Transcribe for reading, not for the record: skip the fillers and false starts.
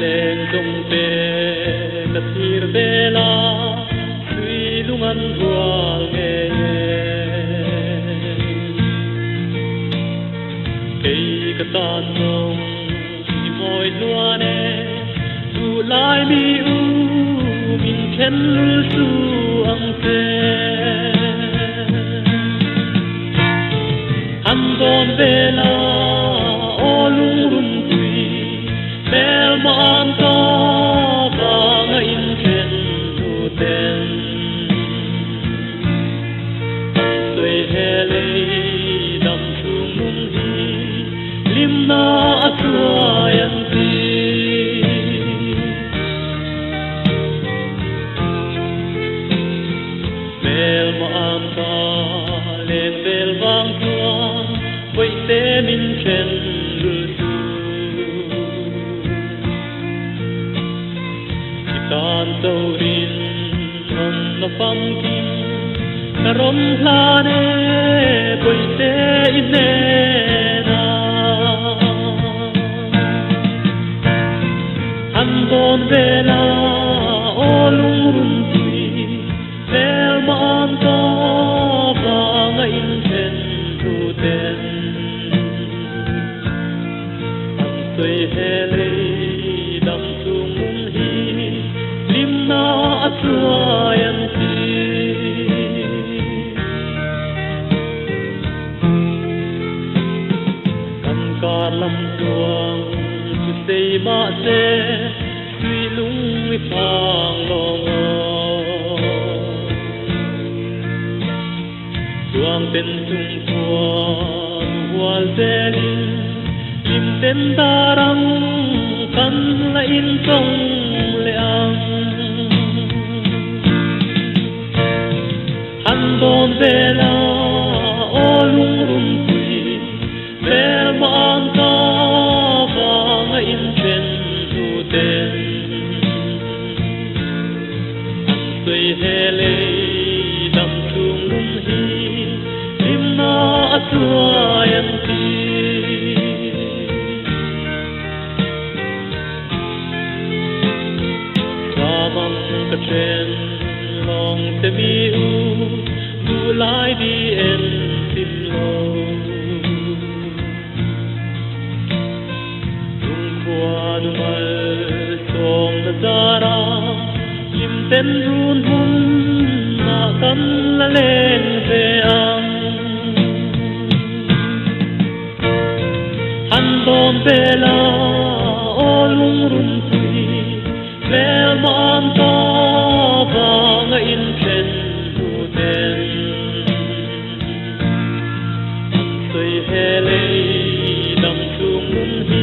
lên dòng bè cất thir bè la suy lung ăn rual nghe cây cất tan nông chỉ mỏi loa nè tu lai mi u min khen lu su ang te han don bè la o lung rum Mel man ta vang in chen tu ten Sui hele dam chung mung hi lim na atuayan ti Mel man ta len bel vang tuan Voi te min chen Tan tâu rin non na pham kim na rom la ne boi te ine na han don vela o lung rum tui vel man ta vang in chen tu ten han soi hele dam chung hi na atuayan ti kan kar lam tuang tu sei ma se sui lung mi phang long tuang ten tung tuang wal zelin lim ten darang kan la in tong le ang Don vela o lung rum tui Vel man ta vang in chen tu ten Sui hele dam chung lum hi Lim na atuayan ti Samang ka chen long te mi u Du lai đi en tim lo Tung qua du mal song la zara Lim ten run hun na kan la len ve ang Han don vela o lung rum tui Vel man ta vang in chen tu ten hele dam chung lung hi